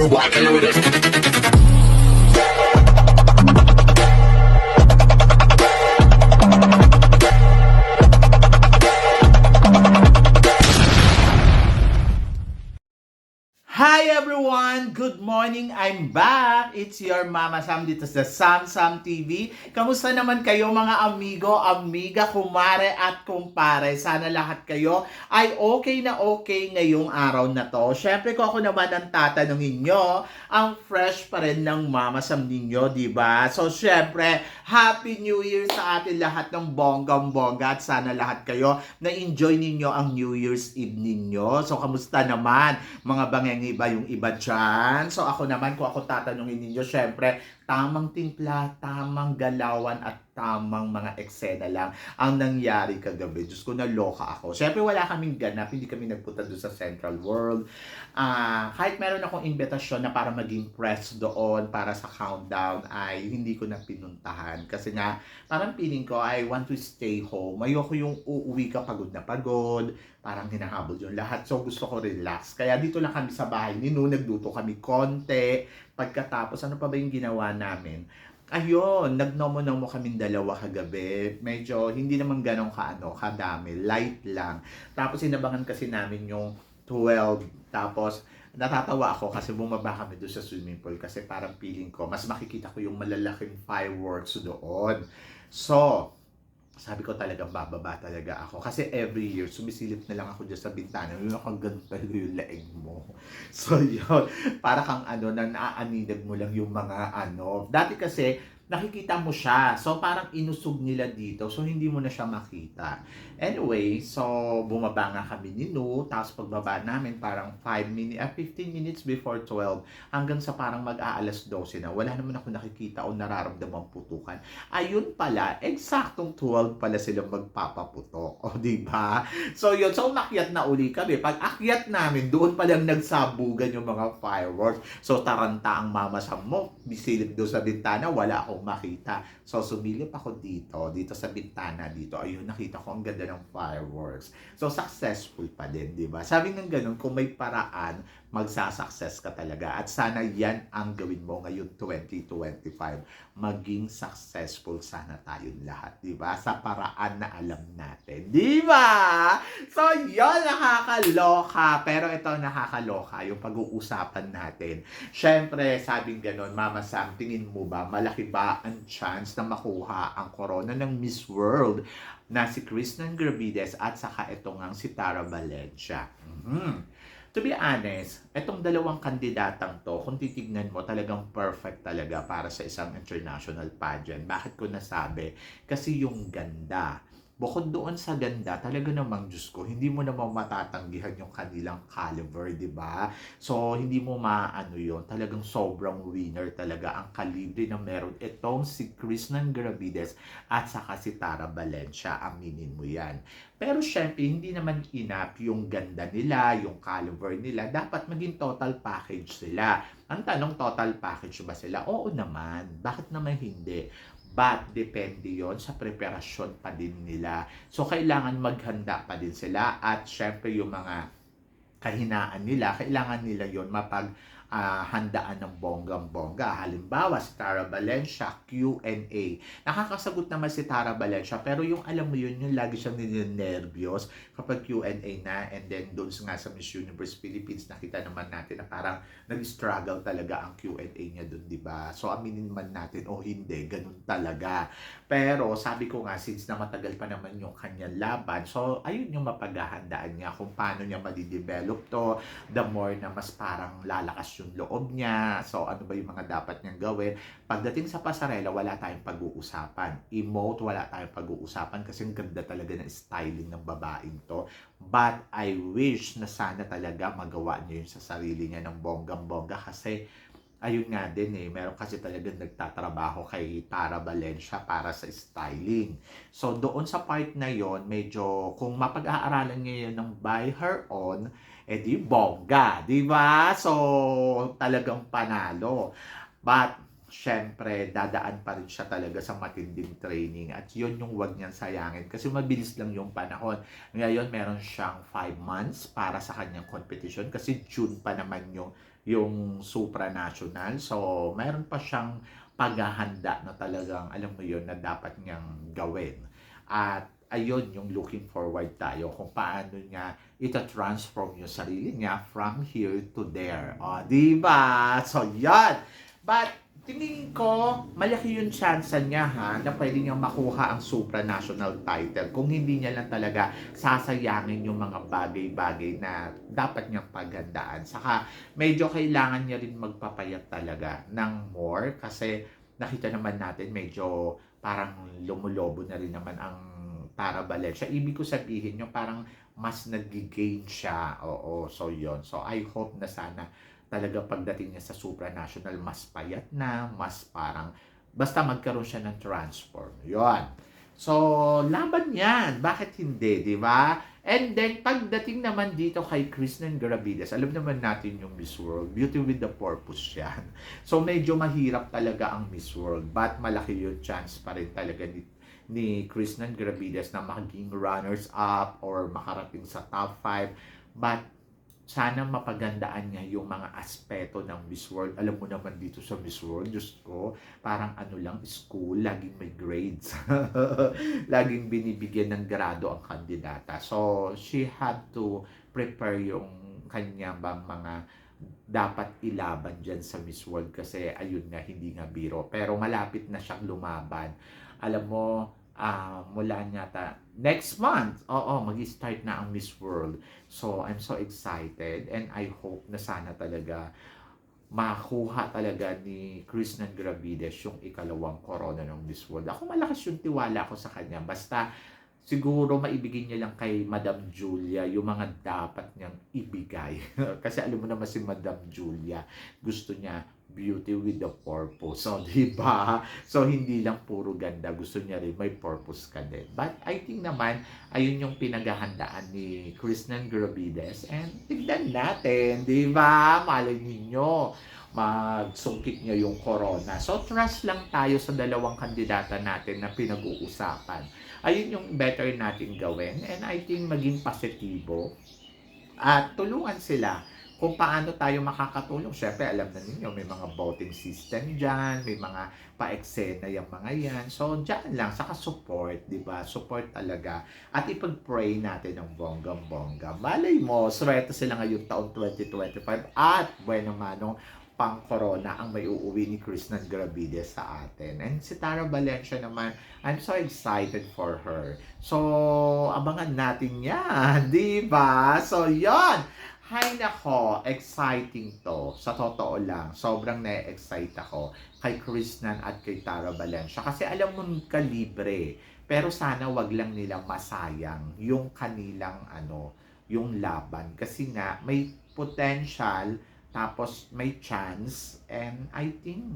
rocking with it. Hi everyone! Good morning! I'm back! It's your Mama Sam dito sa Sam TV. Kamusta naman kayo mga amigo, amiga, kumare at kumpare? Sana lahat kayo ay okay na okay ngayong araw na to. Syempre ko ako naman ang tatanungin nyo, ang fresh pa rin ng Mama Sam ninyo, di ba? So syempre, Happy New Year sa atin lahat ng bonggang-bongga at sana lahat kayo na-enjoy ninyo ang New Year's Eve ninyo. So kamusta naman mga bangengi ba yung iba dyan? So ako naman, kung ako tatanungin ninyo, syempre, tamang timpla, tamang galawan, at tamang mga eksena lang ang nangyari kagabi. Diyos ko, naloka ako. Syempre, wala kaming ganap, hindi kami nagpunta doon sa Central World. Kahit meron akong invitasyon na para maging press doon, para sa countdown, ay hindi ko na pinuntahan. Kasi nga, parang feeling ko, I want to stay home. Ayoko yung uuwi ka pagod na pagod, parang hinahabol yung lahat. So, gusto ko relax. Kaya dito lang kami sa bahay ni Nu, nagluto kami konti. Pagkatapos, ano pa ba yung ginawa namin? Ayun, nagnomo-nomo kaming dalawa kagabi. Medyo hindi naman ganong kadami. Light lang. Tapos inabangan kasi namin yung 12. Tapos natatawa ako kasi bumaba kami doon sa swimming pool kasi parang feeling ko, mas makikita ko yung malalaking fireworks doon. So, sabi ko talagang bababa talaga ako. Kasi every year, sumisilip na lang ako dyan sa bintana. Yung nakaganon talaga yung leeg mo. So yun, para kang na naaaninag mo lang yung mga Dati kasi, nakikita mo siya. So parang inusog nila dito. So hindi mo na siya makita. Anyway, so bumaba nga kami ni Nu. Tapos pagbaba namin, parang 15 minutes before 12. Hanggang sa parang mag-aalas 12 na. Wala naman ako nakikita o nararamdamang putukan. Ayun pala, eksaktong 12 pala sila magpapaputok. O, diba? So, yun. So, umakyat na uli kami. Pag akyat namin, doon palang nagsabugan yung mga fireworks. So, taranta ang Mama Sam mo. Bisilip doon sa bintana, wala akong makita. So, sumilip ako dito sa bintana dito. Ayun, nakita ko ang ganda ng fireworks. So, successful pa din, diba? Sabi ng ganun, kung may paraan, magsasucess ka talaga. At sana yan ang gawin mo ngayon 2025. Maging successful sana tayong lahat, di ba? Sa paraan na alam natin, di ba? So, yun, nakakaloka. Pero ito, nakakaloka, yung pag-uusapan natin. Syempre, sabing ganon, Mama Sam, tingin mo ba, malaki ba ang chance na makuha ang corona ng Miss World na si Kristen Gravides at saka ito ngang si Tara Valencia? To be honest, itong dalawang kandidatang to, kung titignan mo, talagang perfect talaga para sa isang international pageant. Bakit ko nasabi? Kasi yung ganda. Bukod doon sa ganda, talaga namang Diyos ko, hindi mo naman matatanggihan yung kanilang caliber, di ba? So, hindi mo yun. Talagang sobrang winner talaga ang kalibre na meron itong si Kristen Gravides at saka si Tara Valencia. Aminin mo yan. Pero syempre, hindi naman enough yung ganda nila, yung caliber nila. Dapat maging total package sila. Ang tanong, total package ba sila? Oo naman. Bakit naman hindi? But depende yon sa preparasyon pa din nila. So, kailangan maghanda pa din sila at syempre yung mga kahinaan nila, kailangan nila yon handaan ng bonggang-bongga. Halimbawa, si Tara Valencia, Q&A. Nakakasagot naman si Tara Valencia, pero yung alam mo yun, yung lagi siyang ninenervyos kapag Q&A na, and then doon nga sa Miss Universe Philippines, nakita naman natin na parang nag-struggle talaga ang Q&A niya doon, di ba? So, aminin man natin, o hindi, ganun talaga. Pero, sabi ko nga, since na matagal pa naman yung kanyang laban, so, ayun yung mapaghahandaan niya kung paano niya madidevelop to, the more na mas parang lalakas yung loob niya. So, ano ba yung mga dapat niyang gawin? Pagdating sa pasarela, wala tayong pag-uusapan. Emote, wala tayong pag-uusapan kasi ang ganda talaga ng styling ng babaeng to. But I wish na sana talaga magawa niya yun sa sarili niya ng bonggang-bongga kasi ayun nga din meron kasi talagang nagtatrabaho kay Tara Valencia para sa styling. So, doon sa part na yon, medyo kung mapag-aaralan niya yun ng by her own, di bongga, di ba? So, talagang panalo. But, syempre, dadaan pa rin siya talaga sa matinding training at yun yung wag niyang sayangin kasi mabilis lang yung panahon. Ngayon, meron siyang 5 months para sa kanyang competition kasi June pa naman yung yung supranational. So, mayroon pa siyang paghahanda na talagang, alam mo yun, na dapat niyang gawin. At ayun yung looking forward tayo kung paano niya ita-transform yung sarili niya from here to there. O, diba? So, yan. But, tingin ko, malaki yung chance niya na pwede niyang makuha ang supranational title kung hindi niya lang talaga sasayangin yung mga bagay-bagay na dapat niyang paghandaan. Saka, medyo kailangan niya rin magpapayat talaga ng more kasi nakita naman natin medyo parang lumulobo na rin naman ang Tara Valencia. Ibig ko sabihin yung parang mas nag-gain siya. Oo, so yon. So, I hope na sana talaga pagdating niya sa supranational, mas payat na, mas parang, basta magkaroon siya ng transform. Yun. So, laban yan. Bakit hindi, di ba? And then, pagdating naman dito kay Kristen Gravides, alam naman natin yung Miss World, Beauty with the Purpose yan. So, medyo mahirap talaga ang Miss World, but malaki yung chance pa rin talaga ni Kristen Gravides na maging runners-up or makarating sa top 5. But, sana mapagandaan niya yung mga aspeto ng Miss World. Alam mo naman dito sa Miss World, Diyos ko, parang ano lang, school, laging may grades. Laging binibigyan ng grado ang kandidata. So, she had to prepare yung kanyang bang mga dapat ilaban dyan sa Miss World kasi ayun nga, hindi nga biro. Pero malapit na siyang lumaban. Alam mo, mula yata next month, mag-start na ang Miss World. So, I'm so excited and I hope na sana talaga makuha talaga ni Kristen Gravides yung ikalawang corona ng Miss World. Ako malakas yung tiwala ko sa kanya. Basta siguro maibigay niya lang kay Madam Julia yung mga dapat niyang ibigay. Kasi alam mo naman si Madam Julia, gusto niya beauty with the purpose. So, diba? So, hindi lang puro ganda. Gusto niya rin may purpose ka din. But, I think naman, ayun yung pinaghahandaan ni Kristen Gravides. And, tignan natin, diba? Malay ninyo, magsungkit niya yung corona. So, trust lang tayo sa dalawang kandidata natin na pinag-uusapan. Ayun yung better natin gawin. And, I think maging positibo. At tulungan sila kung paano tayo makakatulong. Siyempre, alam na ninyo, may mga voting system dyan, may mga pa-eksena yung mga yan. So, dyan lang, saka support, di ba? Support talaga. At ipag-pray natin ng bonggang-bongga. Malay mo, swerte sila ngayong taon 2025 at bueno manong pang-corona ang may uuwi ni Kristen Gravides sa atin. And si Tara Valencia naman, I'm so excited for her. So, abangan natin yan, di ba? So, yon. Hay nako, exciting to. Sa totoo lang, sobrang na-excite ako kay Kristen at kay Tara Valencia. Kasi alam mo, kalibre. Pero sana wag lang nilang masayang yung kanilang yung laban. Kasi nga, may potential, tapos may chance, and I think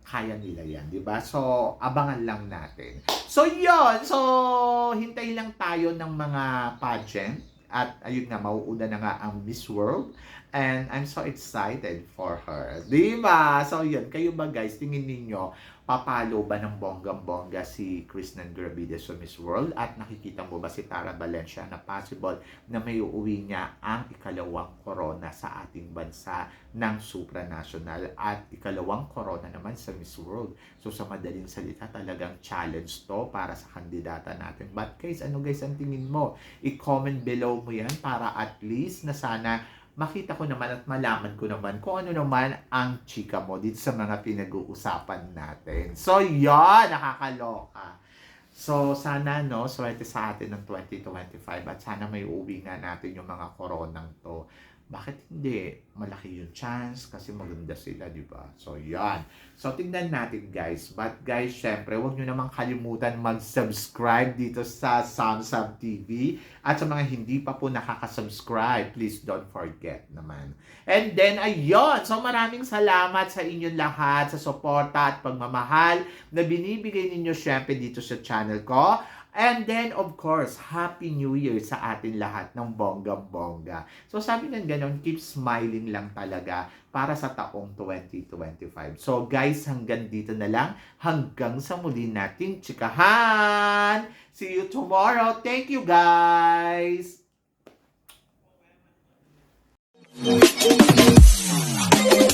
kaya nila yan, di ba? So, abangan lang natin. So, yon. So, hintay lang tayo ng mga pageant. At ayun nga, mauuna na nga ang Miss World. And I'm so excited for her. Diba? So yun, kayo ba guys, tingin ninyo, papalo ba ng bonggang-bongga si Kristen Gravides sa Miss World? At nakikita mo ba si Tara Valencia na possible na may uuwi niya ang ikalawang corona sa ating bansa ng supranational at ikalawang corona naman sa Miss World? So sa madaling salita, talagang challenge to para sa kandidata natin. But guys, ano guys ang tingin mo? I-comment below mo yan para at least na sana makita ko naman at malaman ko naman kung ano naman ang chika mo dito sa mga pinag-uusapan natin. So, yun! Nakakaloka. So, sana, swerte sa atin ng 2025 at sana may uwi nga natin yung mga koronang to. Bakit hindi? Malaki yung chance kasi maganda sila, di ba? So, yan. So, tingnan natin, guys. But, guys, syempre, huwag nyo namang kalimutan mag-subscribe dito sa Samsam TV. At sa mga hindi pa po nakaka-subscribe, please don't forget naman. And then, ayun. So, maraming salamat sa inyong lahat sa suporta at pagmamahal na binibigay ninyo syempre dito sa channel ko. And then, of course, Happy New Year sa atin lahat ng bonggang-bongga. So, sabi ng ganon, keep smiling lang talaga para sa taong 2025. So, guys, hanggang dito na lang. Hanggang sa muli nating chikahan. See you tomorrow. Thank you, guys! Sam.